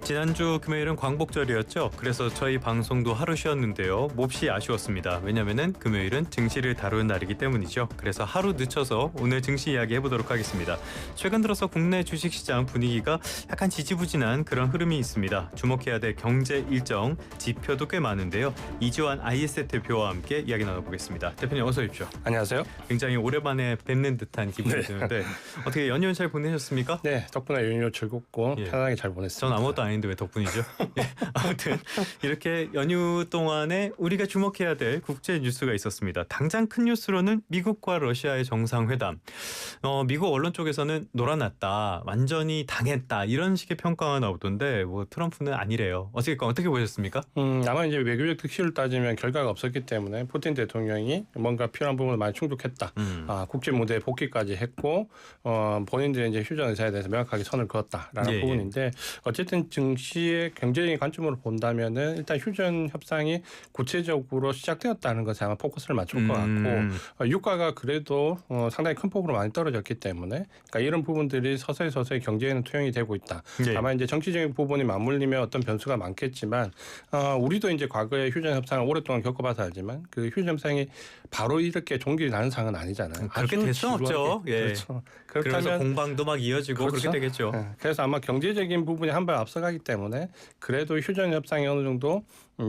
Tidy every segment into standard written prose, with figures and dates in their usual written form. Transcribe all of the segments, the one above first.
지난주 금요일은 광복절이었죠. 그래서 저희 방송도 하루 쉬었는데요. 몹시 아쉬웠습니다. 왜냐면은 금요일은 증시를 다루는 날이기 때문이죠. 그래서 하루 늦춰서 오늘 증시 이야기 해보도록 하겠습니다. 최근 들어서 국내 주식시장 분위기가 약간 지지부진한 그런 흐름이 있습니다. 주목해야 될 경제 일정, 지표도 꽤 많은데요. 이주환 IS 대표와 함께 이야기 나눠보겠습니다. 대표님 어서 오십시오. 안녕하세요. 굉장히 오랜만에 뵙는 듯한 기분이 드는데 어떻게 연휴는 잘 보내셨습니까? 네, 덕분에 연휴 즐겁고 편안하게 잘 보냈습니다. 전 아무것도 아닌데 왜 덕분이죠? 예, 아무튼 이렇게 연휴 동안에 우리가 주목해야 될 국제 뉴스가 있었습니다. 당장 큰 뉴스로는 미국과 러시아의 정상회담. 미국 언론 쪽에서는 놀아났다, 완전히 당했다 이런 식의 평가가 나오던데 뭐 트럼프는 아니래요. 어떻게 보셨습니까? 아마 이제 외교적 특실을 따지면 결과가 없었기 때문에 푸틴 대통령이 뭔가 필요한 부분을 많이 충족했다. 국제 무대에 복귀까지 했고 본인들의 이제 휴전 의사에 대해서 명확하게 선을 그었다라는 부분인데 어쨌든 증시의 경제적인 관점으로 본다면은 일단 휴전 협상이 구체적으로 시작되었다는 것에 아마 포커스를 맞출 것 같고 유가가 그래도 상당히 큰 폭으로 많이 떨어졌기 때문에 그러니까 이런 부분들이 서서히 경제에는 투영이 되고 있다. 다만 이제 정치적인 부분이 맞물리면 어떤 변수가 많겠지만 우리도 이제 과거에 휴전 협상을 오랫동안 겪어봐서 알지만 그 휴전 협상이 바로 이렇게 종결이 나는 상은 아니잖아요. 그렇게 될 수 없죠. 예. 그렇죠. 그래서 공방도 막 이어지고 그렇죠? 그렇게 되겠죠. 네. 그래서 아마 경제적인 부분이 한 발 앞서가기 때문에 그래도 휴전 협상이 어느 정도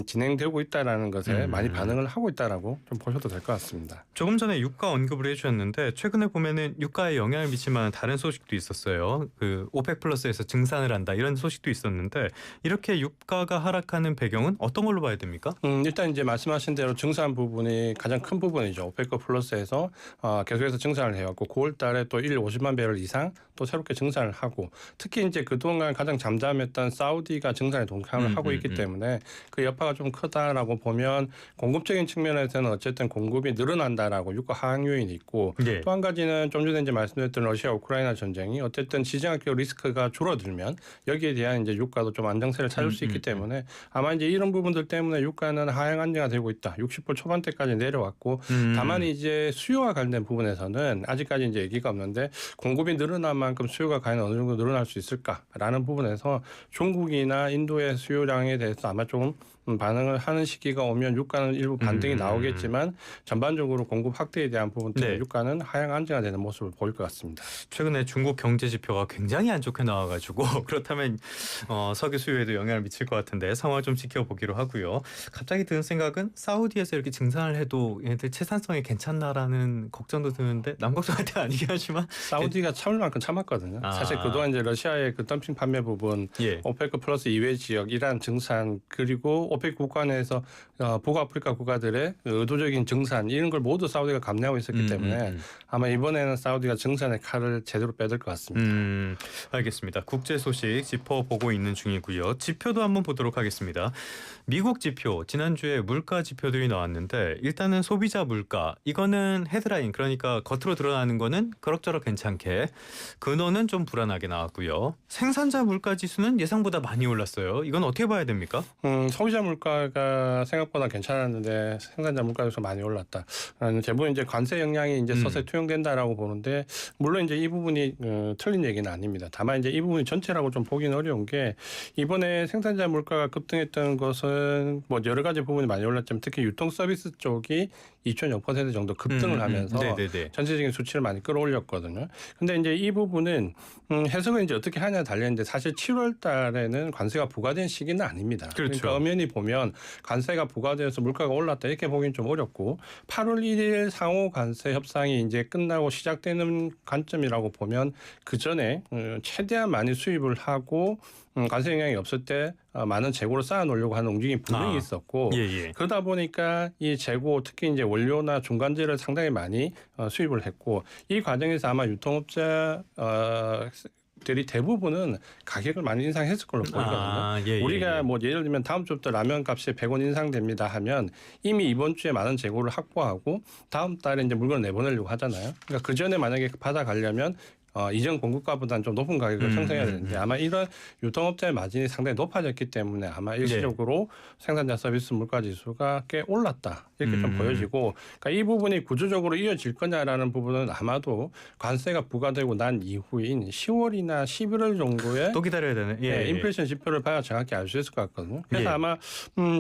진행되고 있다라는 것에 많이 반응을 하고 있다라고 좀 보셔도 될 것 같습니다. 조금 전에 유가 언급을 해주셨는데 최근에 보면은 유가에 영향을 미칠 만한 다른 소식도 있었어요. 그 오펙 플러스에서 증산을 한다 이런 소식도 있었는데 이렇게 유가가 하락하는 배경은 어떤 걸로 봐야 됩니까? 일단 이제 말씀하신 대로 증산 부분이 가장 큰 부분이죠. 오펙 플러스에서 계속해서 증산을 해왔고 9월달에 또 1일 50만 배럴 이상 또 새롭게 증산을 하고 특히 이제 그동안 가장 잠잠했던 사우디가 증산에 동참을 하고 있기 때문에 그 여파가 좀 크다라고 보면 공급적인 측면에서는 어쨌든 공급이 늘어난다라고 유가 하락 요인이 있고 또 한 가지는 좀 전에 이제 말씀드렸던 러시아 우크라이나 전쟁이 어쨌든 지정학적 리스크가 줄어들면 여기에 대한 이제 유가도 좀 안정세를 찾을 수 있기 때문에 아마 이제 이런 부분들 때문에 유가는 하향 안정화 되고 있다. 60불 초반대까지 내려왔고 다만 이제 수요와 관련된 부분에서는 아직까지 이제 얘기가 없는데 공급이 늘어난 만큼 수요가 과연 어느 정도 늘어날 수 있을까라는 부분에서 중국이나 인도의 수요량에 대해서 아마 조금 반응을 하는 시기가 오면 유가는 일부 반등이 나오겠지만 전반적으로 공급 확대에 대한 부분 때문에 유가는 하향 안정화되는 모습을 보일 것 같습니다. 최근에 중국 경제 지표가 굉장히 안 좋게 나와가지고 그렇다면 석유 수요에도 영향을 미칠 것 같은데 상황을 좀 지켜보기로 하고요. 갑자기 드는 생각은 사우디에서 이렇게 증산을 해도 얘네들 채산성이 괜찮나라는 걱정도 드는데 남 걱정할 때 아니긴 하지만 사우디가 참을 만큼 참았거든요. 사실 그동안 이제 러시아의 그 덤핑 판매 부분, 오페크 플러스 이외 지역, 이란 증산 그리고 오펙 국가 내에서 북아프리카 국가들의 의도적인 증산 이런 걸 모두 사우디가 감내하고 있었기 때문에 아마 이번에는 사우디가 증산의 칼을 제대로 빼들 것 같습니다. 알겠습니다. 국제 소식 짚어보고 있는 중이고요. 지표도 한번 보도록 하겠습니다. 미국 지표, 지난주에 물가 지표들이 나왔는데 일단은 소비자 물가, 이거는 헤드라인, 그러니까 겉으로 드러나는 거는 그럭저럭 괜찮게, 근원은 좀 불안하게 나왔고요. 생산자 물가 지수는 예상보다 많이 올랐어요. 이건 어떻게 봐야 됩니까? 소비자 물가가 생각보다 괜찮았는데 생산자 물가에서 많이 올랐다. 대부분 이제 관세 영향이 이제 서서히 투영된다라고 보는데 물론 이제 이 부분이 틀린 얘기는 아닙니다. 다만 이제 이 부분이 전체라고 좀 보기는 어려운 게 이번에 생산자 물가가 급등했던 것은 뭐 여러 가지 부분이 많이 올랐지만 특히 유통 서비스 쪽이 2.6% 정도 급등을 하면서 전체적인 수치를 많이 끌어올렸거든요. 근데 이제 이 부분은 해석을 이제 어떻게 하냐에 달렸는데 사실 7월 달에는 관세가 부과된 시기는 아닙니다. 그러니까 엄연히 보면 관세가 부과되어서 물가가 올랐다 이렇게 보기는 좀 어렵고 8월 1일 상호 관세 협상이 이제 끝나고 시작되는 관점이라고 보면 그 전에 최대한 많이 수입을 하고 관세 영향이 없을 때 많은 재고를 쌓아놓으려고 하는 움직임이 분명히 있었고 그러다 보니까 이 재고 특히 이제 원료나 중간재를 상당히 많이 수입을 했고 이 과정에서 아마 유통업자 들이 대부분은 가격을 많이 인상했을 걸로 보이거든요. 우리가 뭐 예를 들면 다음 주부터 라면 값이 100원 인상됩니다 하면 이미 이번 주에 많은 재고를 확보하고 다음 달에 이제 물건을 내보내려고 하잖아요. 그러니까 그 전에 만약에 받아가려면 이전 공급가보다는 좀 높은 가격을 형성해야 되는데 아마 이런 유통업체의 마진이 상당히 높아졌기 때문에 아마 일시적으로 생산자 서비스 물가지수가 꽤 올랐다 이렇게 좀 보여지고 그러니까 이 부분이 구조적으로 이어질 거냐라는 부분은 아마도 관세가 부과되고 난 이후인 10월이나 11월 정도에 또 기다려야 되는. 예, 인플레이션 지표를 봐야 정확히 알 수 있을 것 같거든요. 그래서 예. 아마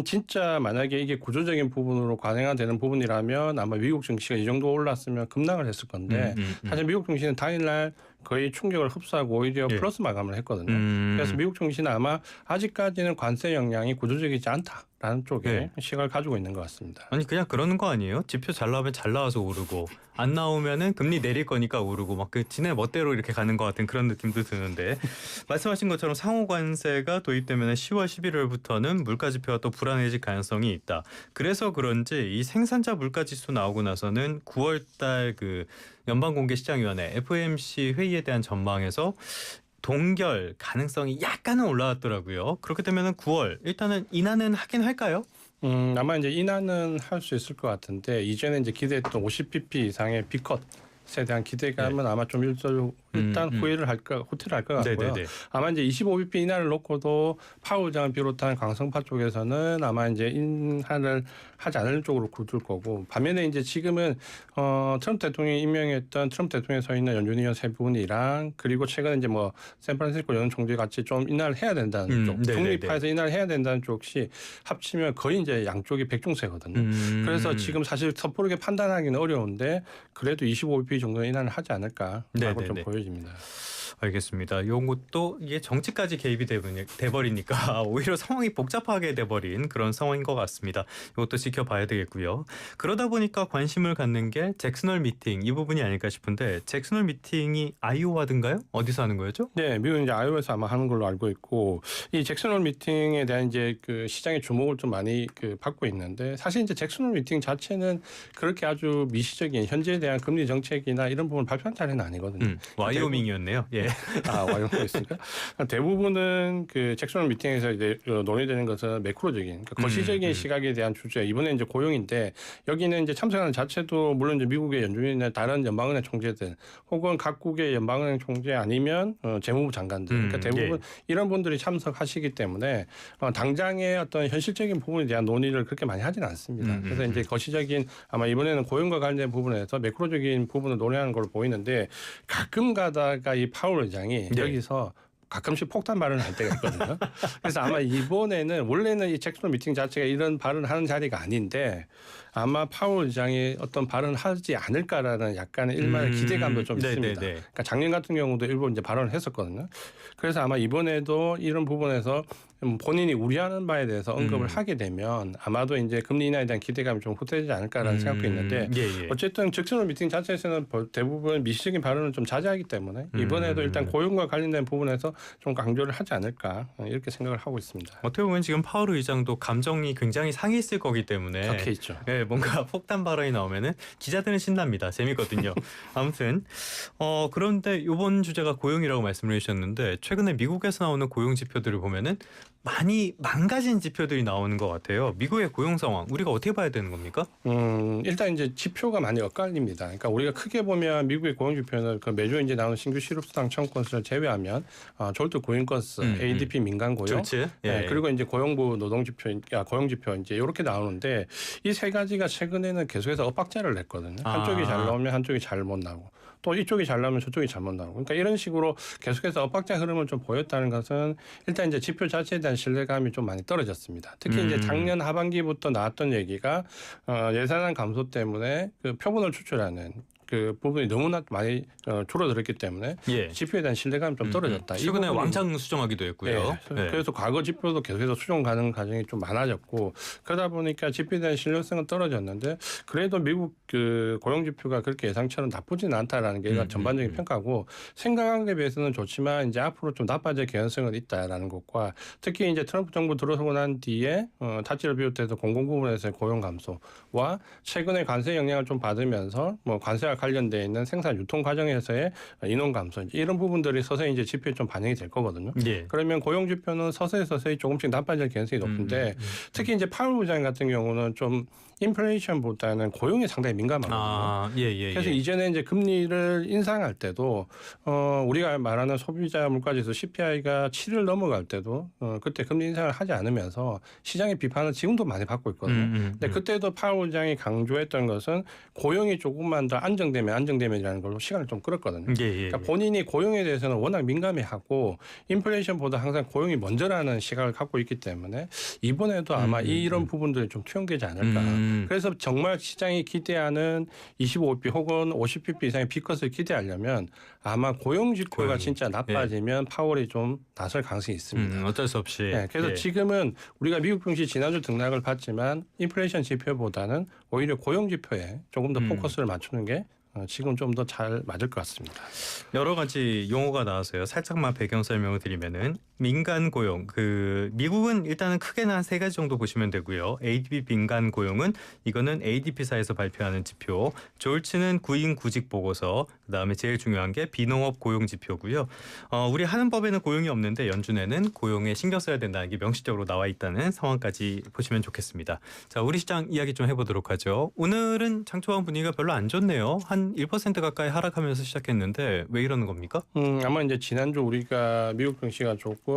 진짜 만약에 이게 구조적인 부분으로 관행화되는 부분이라면 아마 미국 증시가 이 정도 올랐으면 급락을 했을 건데 사실 미국 증시는 당일날 거의 충격을 흡수하고 오히려 예. 플러스 마감을 했거든요. 그래서 미국 증시는 아마 아직까지는 관세 영향이 구조적이지 않다라는 쪽에 예. 시각을 가지고 있는 것 같습니다. 아니 그냥 그러는 거 아니에요? 지표 잘 나오면 잘 나와서 오르고 안 나오면은 금리 내릴 거니까 오르고 막 그 지네 멋대로 이렇게 가는 것 같은 그런 느낌도 드는데 말씀하신 것처럼 상호 관세가 도입되면 10월 11월부터는 물가 지표가 또 불안해질 가능성이 있다. 그래서 그런지 이 생산자 물가 지수 나오고 나서는 9월달 그 연방공개시장위원회 FOMC 회의에 대한 전망에서 동결 가능성이 약간은 올라왔더라고요. 그렇게 되면은 9월 일단은 인하는 하긴 할까요? 아마 이제 인하는 할 수 있을 것 같은데 이전에 이제 기대했던 50pp 이상의 B컷에 대한 기대감은 아마 좀 일단 후회를 할까 호퇴를 할 것 같고요. 네네네. 아마 이제 25bp 인하를 놓고도 파월 의장을 비롯한 강성파 쪽에서는 아마 이제 인하를 하지 않을 쪽으로 굳을 거고 반면에 이제 지금은 트럼프 대통령이 임명했던 트럼프 대통령에 서 있는 연준 의원 세 분이랑 그리고 최근에 이제 뭐 샌프란시스코 연준 총재 같이 좀 인하를 해야 된다는 쪽 중립파에서 인하를 해야 된다는 쪽이 합치면 거의 이제 양쪽이 백중세거든요. 그래서 지금 사실 섣부르게 판단하기는 어려운데 그래도 25bp 정도 인하를 하지 않을까라고 좀 보여집니다. 알겠습니다. 요것도 이게 정치까지 개입이 돼버리니까 오히려 상황이 복잡하게 돼버린 그런 상황인 것 같습니다. 이것도 지켜봐야 되겠고요. 그러다 보니까 관심을 갖는 게 잭슨홀 미팅 이 부분이 아닐까 싶은데 잭슨홀 미팅이 아이오와든가요? 어디서 하는 거였죠? 네, 미국은 이제 아이오에서 아마 하는 걸로 알고 있고 이 잭슨홀 미팅에 대한 이제 그 시장의 주목을 좀 많이 받고 있는데 사실 이제 잭슨홀 미팅 자체는 그렇게 아주 미시적인 현재에 대한 금리 정책이나 이런 부분 발표한 자리는 아니거든요. 와이오밍이었네요. 예. 와이오밍 있습니까? 대부분은 그 잭슨홀 미팅에서 이제 논의되는 것은 매크로적인, 그러니까 거시적인 시각에 대한 주제. 이번에 이제 고용인데 여기는 이제 참석하는 자체도 물론 이제 미국의 연준이나 다른 연방은행 총재들 혹은 각국의 연방은행 총재 아니면 재무부 장관들. 그러니까 대부분 이런 분들이 참석하시기 때문에 당장의 어떤 현실적인 부분에 대한 논의를 그렇게 많이 하지는 않습니다. 그래서 이제 거시적인 아마 이번에는 고용과 관련된 부분에서 매크로적인 부분을 논의하는 걸로 보이는데 가끔 가다가 이 파월 의장이 여기서 가끔씩 폭탄 발언을 할 때가 있거든요. 그래서 아마 이번에는 원래는 이 잭슨홀 미팅 자체가 이런 발언을 하는 자리가 아닌데 아마 파월 의장이 어떤 발언을 하지 않을까라는 약간의 일말의 기대감도 좀 있습니다. 그러니까 작년 같은 경우도 일부 이제 발언을 했었거든요. 그래서 아마 이번에도 이런 부분에서 본인이 우려하는 바에 대해서 언급을 하게 되면 아마도 이제 금리 인하에 대한 기대감이 좀 후퇴되지 않을까라는 생각도 있는데 어쨌든 잭슨홀 미팅 자체에서는 대부분 미시적인 발언을 좀 자제하기 때문에 이번에도 일단 고용과 관련된 부분에서 좀 강조를 하지 않을까 이렇게 생각을 하고 있습니다. 어떻게 보면 지금 파월 의장도 감정이 굉장히 상해 있을 거기 때문에 적혀 있죠. 네, 뭔가 폭탄 발언이 나오면은 기자들은 신납니다. 재밌거든요. 아무튼 그런데 이번 주제가 고용이라고 말씀을 해주셨는데 최근에 미국에서 나오는 고용 지표들을 보면은 많이 망가진 지표들이 나오는 것 같아요. 미국의 고용 상황 우리가 어떻게 봐야 되는 겁니까? 일단 이제 지표가 많이 엇갈립니다. 그러니까 우리가 크게 보면 미국의 고용 지표는 그 매주 이제 나오는 신규 실업수당 청원 건수를 제외하면 졸도 고용 건수, ADP 민간 고용, 그리고 이제 고용부 노동 지표, 고용 지표 이제 이렇게 나오는데 이 세 가지가 최근에는 계속해서 엇박자를 냈거든요. 한쪽이 잘 나오면 한쪽이 잘 못 나오고. 또 이쪽이 잘 나오면 저쪽이 잘못 나오고. 그러니까 이런 식으로 계속해서 엇박자 흐름을 좀 보였다는 것은 일단 이제 지표 자체에 대한 신뢰감이 좀 많이 떨어졌습니다. 특히 이제 작년 하반기부터 나왔던 얘기가 예산안 감소 때문에 그 표본을 추출하는 그 부분이 너무나 많이 줄어들었기 때문에 지표에 대한 신뢰감이 좀 떨어졌다. 최근에 왕창 수정하기도 했고요. 그래서 과거 지표도 계속해서 수정 가는 과정이 좀 많아졌고 그러다 보니까 지표에 대한 신뢰성은 떨어졌는데 그래도 미국 그 고용 지표가 그렇게 예상처럼 나쁘지는 않다라는 게 전반적인 평가고 생각한 게 비해서는 좋지만 이제 앞으로 좀 나빠질 개연성은 있다라는 것과 특히 이제 트럼프 정부 들어서고 난 뒤에 타지를 비롯해서 공공 부문에서의 고용 감소와 최근에 관세 영향을 좀 받으면서 뭐 관세가 관련돼 있는 생산 유통 과정에서의 인원 감소 이런 부분들이 서서히 이제 지표에 좀 반영이 될 거거든요. 예. 그러면 고용 지표는 서서히 조금씩 나빠질 가능성이 높은데 특히 이제 파월 부장 같은 경우는 좀 인플레이션보다는 고용에 상당히 민감하거든요. 아, 예. 그래서 이전에 이제 금리를 인상할 때도 우리가 말하는 소비자 물가지수 CPI가 7을 넘어갈 때도 그때 금리 인상을 하지 않으면서 시장의 비판을 지금도 많이 받고 있거든요. 근데 그때도 파월 부장이 강조했던 것은 고용이 조금만 더 안정되면이라는 걸로 시간을 좀 끌었거든요. 그러니까 본인이 고용에 대해서는 워낙 민감해하고 인플레이션보다 항상 고용이 먼저라는 시각을 갖고 있기 때문에 이번에도 아마 이런 부분들이 좀 투영되지 않을까. 그래서 정말 시장이 기대하는 25bp 혹은 50bp 이상의 B컷을 기대하려면 아마 고용 지표가 진짜 나빠지면 파월이 좀 나설 가능성이 있습니다. 어쩔 수 없이. 네, 그래서 지금은 우리가 미국 증시 지난주 등락을 봤지만 인플레이션 지표보다는 오히려 고용 지표에 조금 더 포커스를 맞추는 게 지금 좀 더 잘 맞을 것 같습니다. 여러 가지 용어가 나와서요. 살짝만 배경 설명을 드리면은 민간 고용, 미국은 일단은 크게는 한 세 가지 정도 보시면 되고요. ADP 민간 고용은 이거는 ADP사에서 발표하는 지표. 졸츠는 구인 구직 보고서. 그다음에 제일 중요한 게 비농업 고용 지표고요. 우리 하는 법에는 고용이 없는데 연준에는 고용에 신경 써야 된다는 게 명시적으로 나와 있다는 상황까지 보시면 좋겠습니다. 자, 우리 시장 이야기 좀 해보도록 하죠. 오늘은 장초반 분위기가 별로 안 좋네요. 한 1% 가까이 하락하면서 시작했는데 왜 이러는 겁니까? 아마 이제 지난주 우리가 미국 증시가 조금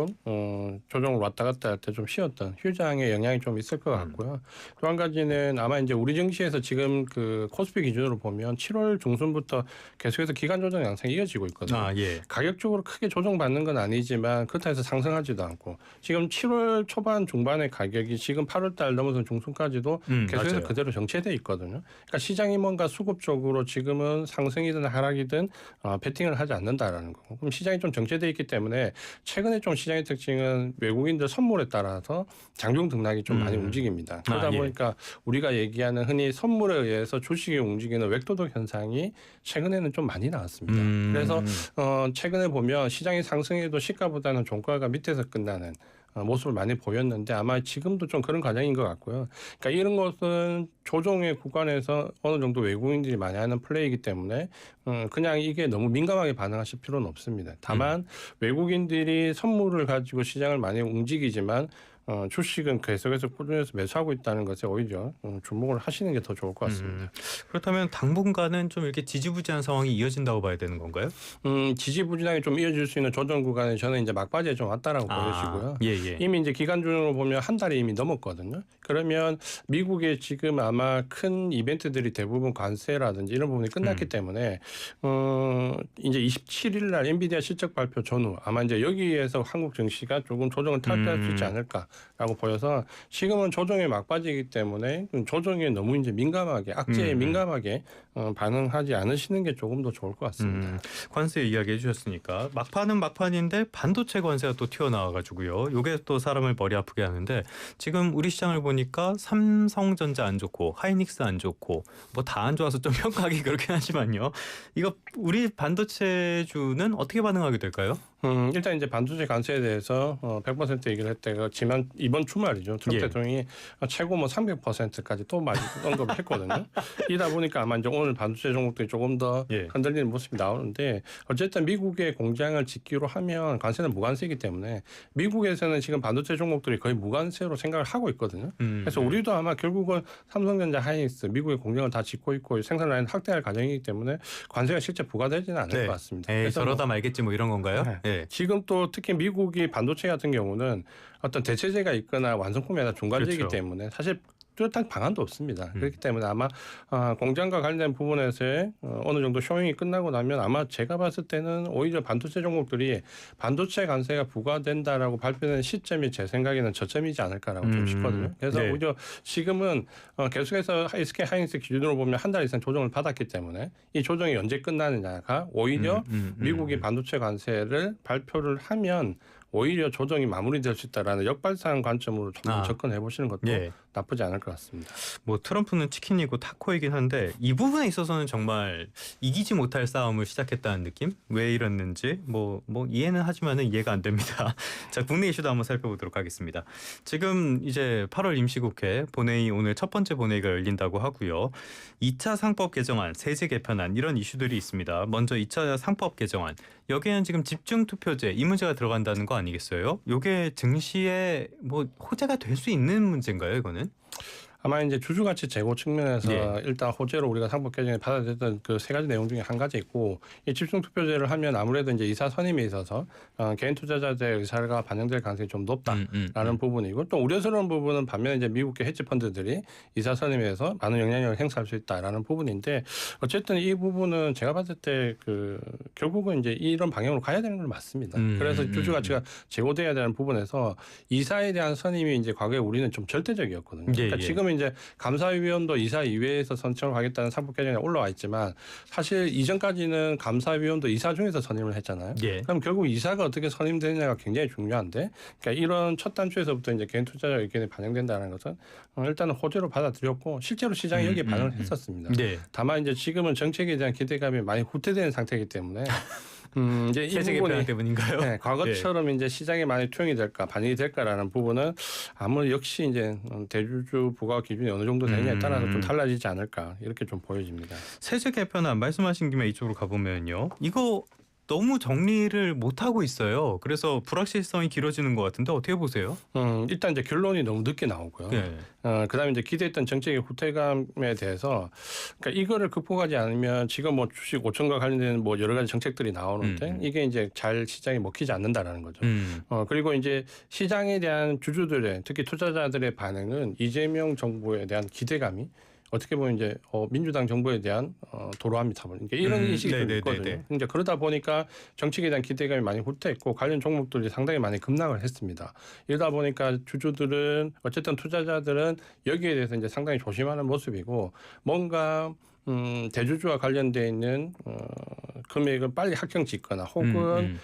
조정을 왔다 갔다 할 때 좀 쉬었던 휴장의 영향이 좀 있을 것 같고요. 또 한 가지는 아마 이제 우리 증시에서 지금 그 코스피 기준으로 보면 7월 중순부터 계속해서 기간 조정 양상이 이어지고 있거든요. 가격적으로 크게 조정받는 건 아니지만 그렇다고 해서 상승하지도 않고 지금 7월 초반 중반의 가격이 지금 8월 달 넘어선 중순까지도 계속해서 맞아요. 그대로 정체돼 있거든요. 그러니까 시장이 뭔가 수급적으로 지금은 상승이든 하락이든 베팅을 하지 않는다라는 거. 그럼 시장이 좀 정체돼 있기 때문에 최근에 좀 시장의 특징은 외국인들 선물에 따라서 장중 등락이 좀 많이 움직입니다. 그러다 보니까 우리가 얘기하는 흔히 선물에 의해서 주식이 움직이는 웹도덕 현상이 최근에는 좀 많이 나왔습니다. 그래서 최근에 보면 시장이 상승해도 시가보다는 종가가 밑에서 끝나는 모습을 많이 보였는데 아마 지금도 좀 그런 과정인 것 같고요. 그러니까 이런 것은 조정의 구간에서 어느 정도 외국인들이 많이 하는 플레이이기 때문에 그냥 이게 너무 민감하게 반응하실 필요는 없습니다. 다만 외국인들이 선물을 가지고 시장을 많이 움직이지만 주식은 계속해서 꾸준해서 매수하고 있다는 것에 오히려 주목을 하시는 게 더 좋을 것 같습니다. 그렇다면 당분간은 좀 이렇게 지지부진한 상황이 이어진다고 봐야 되는 건가요? 지지부진하게 좀 이어질 수 있는 조정 구간에 저는 이제 막바지에 좀 왔다라고 보여지고요. 이미 이제 기간준으로 보면 한 달이 이미 넘었거든요. 그러면 미국의 지금 아마 큰 이벤트들이 대부분 관세라든지 이런 부분이 끝났기 때문에 이제 27일 날 엔비디아 실적 발표 전후 아마 이제 여기에서 한국 증시가 조금 조정을 탈피할 수 있지 않을까라고 보여서 지금은 조정에 막바지이기 때문에 조정에 너무 이제 민감하게 악재에 민감하게 반응하지 않으시는 게 조금 더 좋을 것 같습니다. 관세 이야기해 주셨으니까 막판은 막판인데 반도체 관세가 또 튀어나와가지고요. 이게 또 사람을 머리 아프게 하는데 지금 우리 시장을 보니까 삼성전자 안 좋고 하이닉스 안 좋고 뭐 다 안 좋아서 좀 평가하기 그렇긴 하지만요. 이거 우리 반도체주는 어떻게 반응하게 될까요? 일단 이제 반도체 관세에 대해서 100% 얘기를 했다가 지난 이번 주말이죠. 트럼프 대통령이 최고 뭐 300%까지 또 많이 언급을 했거든요. 이다 보니까 아마 이제 오늘 반도체 종목들이 조금 더 흔들리는 모습이 나오는데 어쨌든 미국의 공장을 짓기로 하면 관세는 무관세이기 때문에 미국에서는 지금 반도체 종목들이 거의 무관세로 생각을 하고 있거든요. 그래서 우리도 아마 결국은 삼성전자, 하이닉스 미국의 공장을 다 짓고 있고 생산 라인 확대할 과정이기 때문에 관세가 실제 부과되지는 않을 것 같습니다. 그래서 저러다 말겠지 뭐 이런 건가요? 지금 또 특히 미국이 반도체 같은 경우는 어떤 대체제가 있거나 완성품이 아니라 중간재이기 때문에 사실 뚜렷한 방안도 없습니다. 그렇기 때문에 아마 공장과 관련된 부분에서의 어느 정도 쇼잉이 끝나고 나면 아마 제가 봤을 때는 오히려 반도체 종목들이 반도체 관세가 부과된다라고 발표된 시점이 제 생각에는 저점이지 않을까라고 좀 싶거든요. 그래서 오히려 지금은 계속해서 SK 하이닉스 기준으로 보면 한 달 이상 조정을 받았기 때문에 이 조정이 언제 끝나느냐가 오히려 미국이 반도체 관세를 발표를 하면 오히려 조정이 마무리될 수 있다라는 역발상 관점으로 좀 접근해 보시는 것도 예. 나쁘지 않을 것 같습니다. 뭐 트럼프는 치킨이고 타코이긴 한데 이 부분에 있어서는 정말 이기지 못할 싸움을 시작했다는 느낌? 왜 이랬는지 뭐 이해는 하지만은 이해가 안 됩니다. 자, 국내 이슈도 한번 살펴보도록 하겠습니다. 지금 이제 8월 임시국회 본회의 오늘 첫 번째 본회의가 열린다고 하고요. 2차 상법 개정안, 세제 개편안 이런 이슈들이 있습니다. 먼저 2차 상법 개정안. 여기에는 지금 집중 투표제 이 문제가 들어간다는 거 아니겠어요? 요게 증시에 뭐 호재가 될 수 있는 문제인가요, 이거는? 아마 이제 주주가치 제고 측면에서 예. 일단 호재로 우리가 상법 개정에 받아들였던 그 세 가지 내용 중에 한 가지 있고, 이 집중 투표제를 하면 아무래도 이제 이사 선임에 있어서 개인 투자자들의 의사가 반영될 가능성이 좀 높다라는 부분이고, 또 우려스러운 부분은 반면에 이제 미국계 헤지 펀드들이 이사 선임에서 많은 영향력을 행사할 수 있다라는 부분인데, 어쨌든 이 부분은 제가 봤을 때 그 결국은 이제 이런 방향으로 가야 되는 건 맞습니다. 그래서 주주가치가 제고돼야 되는 부분에서 이사에 대한 선임이 이제 과거에 우리는 좀 절대적이었거든요. 그러니까 지금은 이제 감사위원도 이사 이외에서 선정을 하겠다는 상법 개정에 올라와 있지만, 사실 이전까지는 감사위원도 이사 중에서 선임을 했잖아요. 그럼 결국 이사가 어떻게 선임되느냐가 굉장히 중요한데, 그러니까 이런 첫 단추에서부터 이제 개인 투자자 의견이 반영된다는 것은 일단은 호재로 받아들였고, 실제로 시장이 여기에 반응을 했었습니다. 다만 이제 지금은 정책에 대한 기대감이 많이 후퇴되는 상태이기 때문에 이제 이 부분이 때문인가요? 네, 과거처럼 이제 시장에 많이 투영이 될까 반영이 될까라는 부분은 아무래도 역시 이제 대주주 부과 기준이 어느 정도 되느냐에 따라서 좀 달라지지 않을까 이렇게 좀 보여집니다. 세제 개편안 말씀하신 김에 이쪽으로 가보면요. 이거 너무 정리를 못하고 있어요. 그래서 불확실성이 길어지는 것 같은데 어떻게 보세요? 일단 이제 결론이 너무 늦게 나오고요. 그다음에 이제 기대했던 정책의 후퇴감에 대해서, 그러니까 이거를 극복하지 않으면 지금 뭐 주식 5천과 관련된 뭐 여러 가지 정책들이 나오는데 이게 이제 잘 시장에 먹히지 않는다라는 거죠. 그리고 이제 시장에 대한 주주들의, 특히 투자자들의 반응은 이재명 정부에 대한 기대감이 어떻게 보면 이제 민주당 정부에 대한 도로합니다. 그러니까 이런 인식이 좀 있거든요. 이제 그러다 보니까 정책에 대한 기대감이 많이 후퇴했고 관련 종목들이 상당히 많이 급락을 했습니다. 이러다 보니까 주주들은, 어쨌든 투자자들은 여기에 대해서 이제 상당히 조심하는 모습이고, 뭔가 대주주와 관련돼 있는 금액을 빨리 합경 짓거나 혹은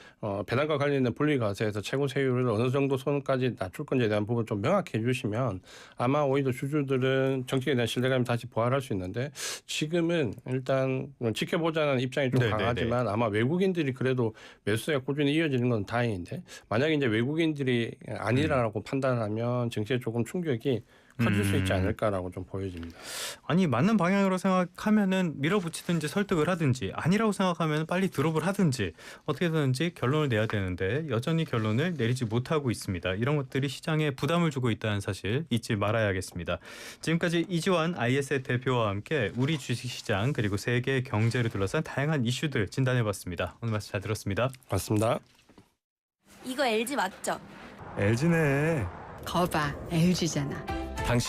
배당과 관련된 분리과세에서 최고 세율을 어느 정도 선까지 낮출 건지에 대한 부분 좀 명확히 해주시면 아마 오히려 주주들은 정책에 대한 신뢰감이 다시 부활할 수 있는데, 지금은 일단 지켜보자는 입장이 좀 강하지만 아마 외국인들이 그래도 매수세가 꾸준히 이어지는 건 다행인데, 만약에 이제 외국인들이 아니라고 판단하면 증시에 조금 충격이 커질 수 있지 않을까라고 좀 보여집니다. 아니, 맞는 방향으로 생각하면은 밀어붙이든지 설득을 하든지, 아니라고 생각하면 빨리 드롭을 하든지 어떻게든지 결론을 내야 되는데 여전히 결론을 내리지 못하고 있습니다. 이런 것들이 시장에 부담을 주고 있다는 사실 잊지 말아야겠습니다. 지금까지 이지환 IS의 대표와 함께 우리 주식시장 그리고 세계 경제를 둘러싼 다양한 이슈들 진단해봤습니다. 오늘 말씀 잘 들었습니다. 맞습니다. 이거 LG 맞죠? LG네. 거봐, LG잖아. 당신의